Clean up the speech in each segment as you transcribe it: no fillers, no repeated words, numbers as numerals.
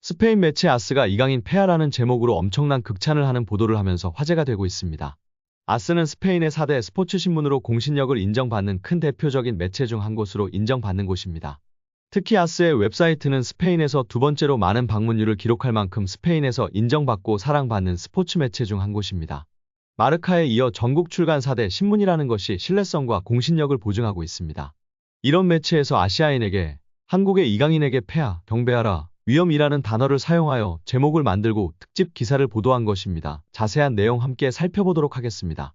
스페인 매체 아스가 이강인 폐하라는 제목으로 엄청난 극찬을 하는 보도를 하면서 화제가 되고 있습니다. 아스는 스페인의 4대 스포츠 신문으로 공신력을 인정받는 큰 대표적인 매체 중 한 곳으로 인정받는 곳입니다. 특히 아스의 웹사이트는 스페인에서 두 번째로 많은 방문율을 기록할 만큼 스페인에서 인정받고 사랑받는 스포츠 매체 중 한 곳입니다. 마르카에 이어 전국 출간 4대 신문이라는 것이 신뢰성과 공신력을 보증하고 있습니다. 이런 매체에서 아시아인에게, 한국의 이강인에게 폐하, 경배하라, 위험이라는 단어를 사용하여 제목을 만들고 특집 기사를 보도한 것입니다. 자세한 내용 함께 살펴보도록 하겠습니다.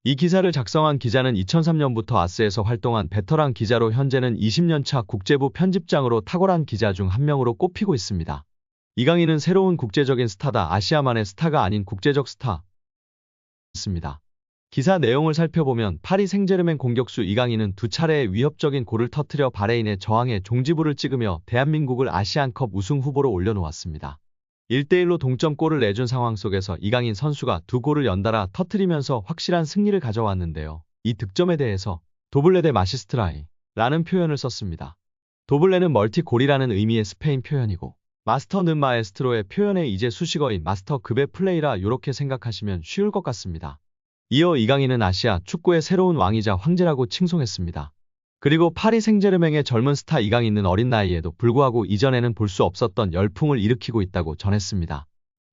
이 기사를 작성한 기자는 2003년부터 아스에서 활동한 베테랑 기자로 현재는 20년차 국제부 편집장으로 탁월한 기자 중 한 명으로 꼽히고 있습니다. 이강인은 새로운 국제적인 스타다. 아시아만의 스타가 아닌 국제적 스타. 습니다. 기사 내용을 살펴보면 파리 생제르맹 공격수 이강인은 두 차례의 위협적인 골을 터뜨려 바레인의 저항에 종지부를 찍으며 대한민국을 아시안컵 우승 후보로 올려놓았습니다. 1대1로 동점골을 내준 상황 속에서 이강인 선수가 두 골을 연달아 터뜨리면서 확실한 승리를 가져왔는데요. 이 득점에 대해서 도블레 데 마시스트라이 라는 표현을 썼습니다. 도블레는 멀티골이라는 의미의 스페인 표현이고 마스터는 마에스트로의 표현에 이제 수식어인 마스터급의 플레이라 요렇게 생각하시면 쉬울 것 같습니다. 이어 이강인은 아시아 축구의 새로운 왕이자 황제라고 칭송했습니다. 그리고 파리 생제르맹의 젊은 스타 이강인은 어린 나이에도 불구하고 이전에는 볼 수 없었던 열풍을 일으키고 있다고 전했습니다.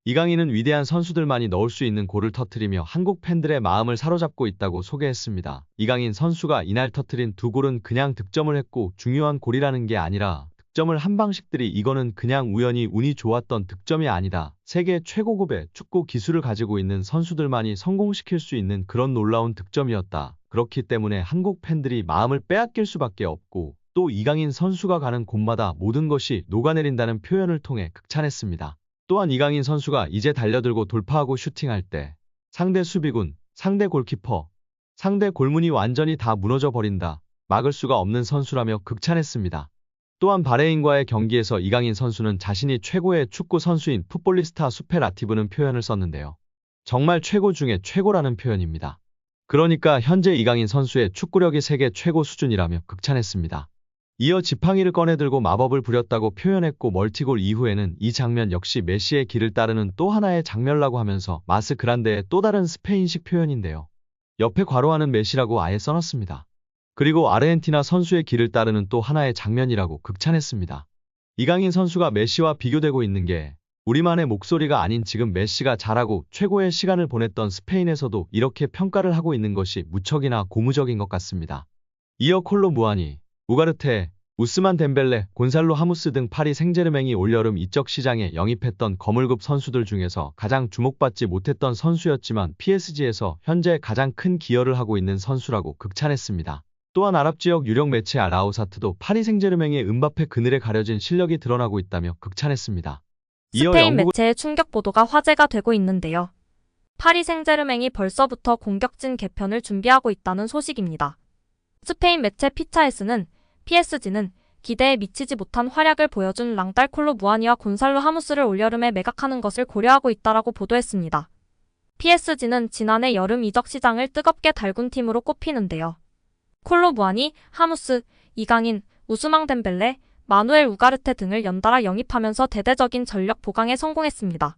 이강인은 위대한 선수들만이 넣을 수 있는 골을 터뜨리며 한국 팬들의 마음을 사로잡고 있다고 소개했습니다. 이강인 선수가 이날 터뜨린 두 골은 그냥 득점을 했고 중요한 골이라는 게 아니라 득점을 한 방식들이 이거는 그냥 우연히 운이 좋았던 득점이 아니다. 세계 최고급의 축구 기술을 가지고 있는 선수들만이 성공시킬 수 있는 그런 놀라운 득점이었다. 그렇기 때문에 한국 팬들이 마음을 빼앗길 수밖에 없고 또 이강인 선수가 가는 곳마다 모든 것이 녹아내린다는 표현을 통해 극찬했습니다. 또한 이강인 선수가 이제 달려들고 돌파하고 슈팅할 때 상대 수비군, 상대 골키퍼, 상대 골문이 완전히 다 무너져 버린다. 막을 수가 없는 선수라며 극찬했습니다. 또한 바레인과의 경기에서 이강인 선수는 자신이 최고의 축구 선수인 풋볼리스타 수페라티브는 표현을 썼는데요. 정말 최고 중에 최고라는 표현입니다. 그러니까 현재 이강인 선수의 축구력이 세계 최고 수준이라며 극찬했습니다. 이어 지팡이를 꺼내들고 마법을 부렸다고 표현했고 멀티골 이후에는 이 장면 역시 메시의 길을 따르는 또 하나의 장면이라고 하면서 마스 그란데의 또 다른 스페인식 표현인데요. 옆에 괄호하는 메시라고 아예 써놨습니다. 그리고 아르헨티나 선수의 길을 따르는 또 하나의 장면이라고 극찬했습니다. 이강인 선수가 메시와 비교되고 있는 게 우리만의 목소리가 아닌 지금 메시가 잘하고 최고의 시간을 보냈던 스페인에서도 이렇게 평가를 하고 있는 것이 무척이나 고무적인 것 같습니다. 이어 콜로 무아니, 우가르테, 우스만 덴벨레, 곤살로 하무스 등 파리 생제르맹이 올여름 이적 시장에 영입했던 거물급 선수들 중에서 가장 주목받지 못했던 선수였지만 PSG에서 현재 가장 큰 기여를 하고 있는 선수라고 극찬했습니다. 또한 아랍 지역 유력 매체 알아우사트도 파리 생제르맹의 음바페 그늘에 가려진 실력이 드러나고 있다며 극찬했습니다. 스페인 매체의 충격 보도가 화제가 되고 있는데요. 파리 생제르맹이 벌써부터 공격진 개편을 준비하고 있다는 소식입니다. 스페인 매체 피차에스는 PSG는 기대에 미치지 못한 활약을 보여준 랑달 콜로 무아니와 곤살로 하무스를 올여름에 매각하는 것을 고려하고 있다라고 보도했습니다. PSG는 지난해 여름 이적 시장을 뜨겁게 달군 팀으로 꼽히는데요. 콜로 무아니, 하무스, 이강인, 우스망 덴벨레, 마누엘 우가르테 등을 연달아 영입하면서 대대적인 전력 보강에 성공했습니다.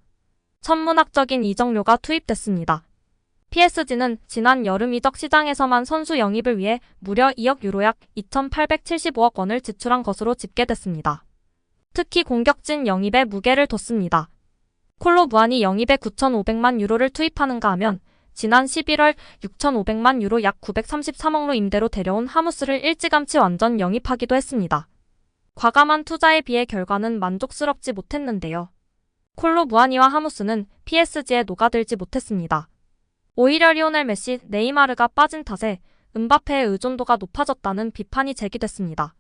천문학적인 이적료가 투입됐습니다. PSG는 지난 여름 이적 시장에서만 선수 영입을 위해 무려 2억 유로 약 2,875억 원을 지출한 것으로 집계됐습니다. 특히 공격진 영입에 무게를 뒀습니다. 콜로 무아니 영입에 9,500만 유로를 투입하는가 하면 지난 11월 6,500만 유로 약 933억로 임대로 데려온 하무스를 일찌감치 완전 영입하기도 했습니다. 과감한 투자에 비해 결과는 만족스럽지 못했는데요. 콜로 무아니와 하무스는 PSG에 녹아들지 못했습니다. 오히려 리오넬 메시, 네이마르가 빠진 탓에 음바페의 의존도가 높아졌다는 비판이 제기됐습니다.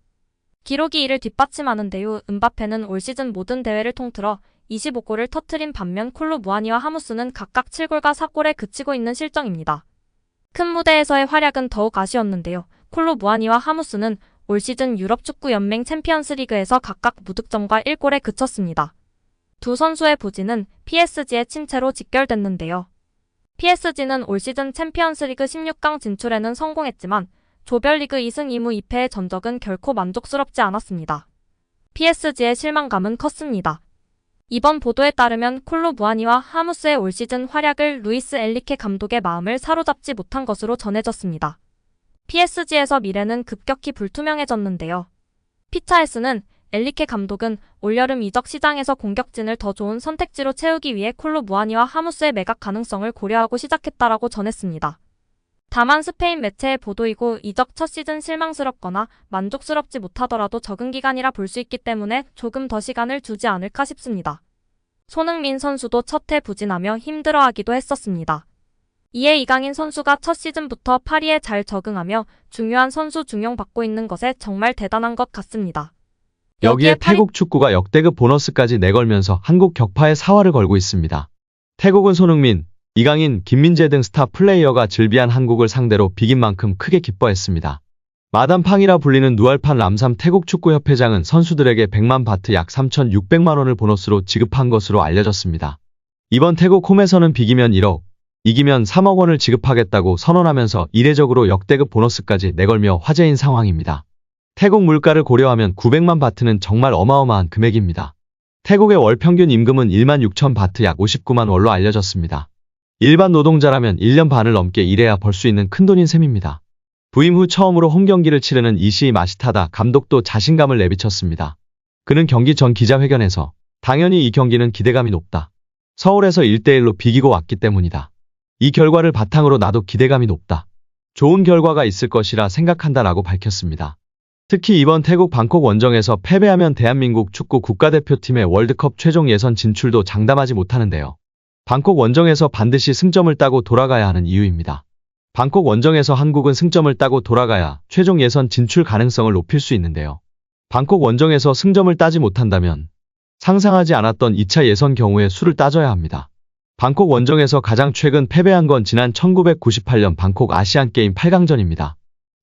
기록이 이를 뒷받침하는데요. 음바페는 올 시즌 모든 대회를 통틀어 25골을 터뜨린 반면 콜로 무아니와 하무스는 각각 7골과 4골에 그치고 있는 실정입니다. 큰 무대에서의 활약은 더욱 아쉬웠는데요. 콜로 무아니와 하무스는 올 시즌 유럽축구연맹 챔피언스리그에서 각각 무득점과 1골에 그쳤습니다. 두 선수의 부진은 PSG의 침체로 직결됐는데요. PSG는 올 시즌 챔피언스리그 16강 진출에는 성공했지만 조별리그 2승 2무 2패의 전적은 결코 만족스럽지 않았습니다. PSG의 실망감은 컸습니다. 이번 보도에 따르면 콜로 무아니와 하무스의 올 시즌 활약을 루이스 엔리케 감독의 마음을 사로잡지 못한 것으로 전해졌습니다. PSG에서 미래는 급격히 불투명해졌는데요. 피차에스는 엔리케 감독은 올여름 이적 시장에서 공격진을 더 좋은 선택지로 채우기 위해 콜로 무아니와 하무스의 매각 가능성을 고려하고 시작했다라고 전했습니다. 다만 스페인 매체의 보도이고 이적 첫 시즌 실망스럽거나 만족스럽지 못하더라도 적응 기간이라 볼 수 있기 때문에 조금 더 시간을 주지 않을까 싶습니다. 손흥민 선수도 첫 해 부진하며 힘들어하기도 했었습니다. 이에 이강인 선수가 첫 시즌부터 파리에 잘 적응하며 중요한 선수 중용받고 있는 것에 정말 대단한 것 같습니다. 여기에 태국 축구가 역대급 보너스까지 내걸면서 한국 격파에 사활을 걸고 있습니다. 태국은 손흥민, 이강인, 김민재 등 스타 플레이어가 즐비한 한국을 상대로 비긴 만큼 크게 기뻐했습니다. 마담팡이라 불리는 누알판 람삼 태국 축구협회장은 선수들에게 100만 바트 약 3,600만 원을 보너스로 지급한 것으로 알려졌습니다. 이번 태국 홈에서는 비기면 1억, 이기면 3억 원을 지급하겠다고 선언하면서 이례적으로 역대급 보너스까지 내걸며 화제인 상황입니다. 태국 물가를 고려하면 900만 바트는 정말 어마어마한 금액입니다. 태국의 월 평균 임금은 1만 6천 바트 약 59만 원로 알려졌습니다. 일반 노동자라면 1년 반을 넘게 일해야 벌 수 있는 큰돈인 셈입니다. 부임 후 처음으로 홈경기를 치르는 이시이 마시타다 감독도 자신감을 내비쳤습니다. 그는 경기 전 기자회견에서 당연히 이 경기는 기대감이 높다. 서울에서 1대1로 비기고 왔기 때문이다. 이 결과를 바탕으로 나도 기대감이 높다. 좋은 결과가 있을 것이라 생각한다라고 밝혔습니다. 특히 이번 태국 방콕 원정에서 패배하면 대한민국 축구 국가대표팀의 월드컵 최종 예선 진출도 장담하지 못하는데요. 방콕 원정에서 반드시 승점을 따고 돌아가야 하는 이유입니다. 방콕 원정에서 한국은 승점을 따고 돌아가야 최종 예선 진출 가능성을 높일 수 있는데요. 방콕 원정에서 승점을 따지 못한다면 상상하지 않았던 2차 예선 경우의 수를 따져야 합니다. 방콕 원정에서 가장 최근 패배한 건 지난 1998년 방콕 아시안게임 8강전입니다.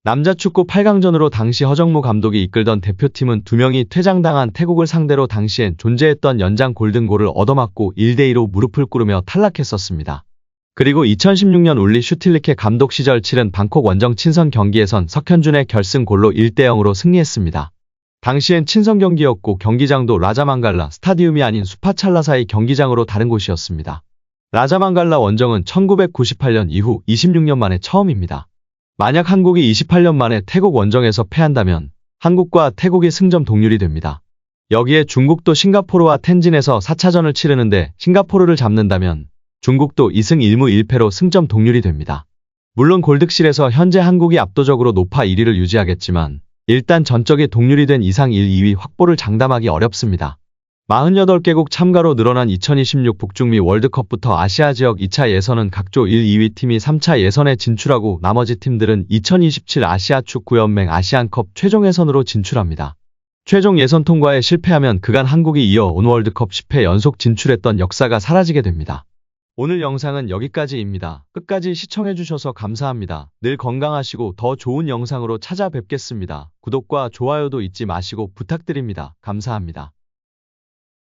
남자 축구 8강전으로 당시 허정무 감독이 이끌던 대표팀은 2명이 퇴장당한 태국을 상대로 당시엔 존재했던 연장 골든골을 얻어맞고 1대2로 무릎을 꿇으며 탈락했었습니다. 그리고 2016년 울리 슈틸리케 감독 시절 치른 방콕 원정 친선 경기에선 석현준의 결승골로 1대0으로 승리했습니다. 당시엔 친선 경기였고 경기장도 라자망갈라 스타디움이 아닌 수파찰라사이 경기장으로 다른 곳이었습니다. 라자망갈라 원정은 1998년 이후 26년 만에 처음입니다. 만약 한국이 28년 만에 태국 원정에서 패한다면 한국과 태국이 승점 동률이 됩니다. 여기에 중국도 싱가포르와 텐진에서 4차전을 치르는데 싱가포르를 잡는다면 중국도 2승 1무 1패로 승점 동률이 됩니다. 물론 골득실에서 현재 한국이 압도적으로 높아 1위를 유지하겠지만 일단 전적이 동률이 된 이상 1, 2위 확보를 장담하기 어렵습니다. 48개국 참가로 늘어난 2026 북중미 월드컵부터 아시아 지역 2차 예선은 각조 1, 2위 팀이 3차 예선에 진출하고 나머지 팀들은 2027 아시아 축구연맹 아시안컵 최종 예선으로 진출합니다. 최종 예선 통과에 실패하면 그간 한국이 이어온 월드컵 10회 연속 진출했던 역사가 사라지게 됩니다. 오늘 영상은 여기까지입니다. 끝까지 시청해주셔서 감사합니다. 늘 건강하시고 더 좋은 영상으로 찾아뵙겠습니다. 구독과 좋아요도 잊지 마시고 부탁드립니다. 감사합니다.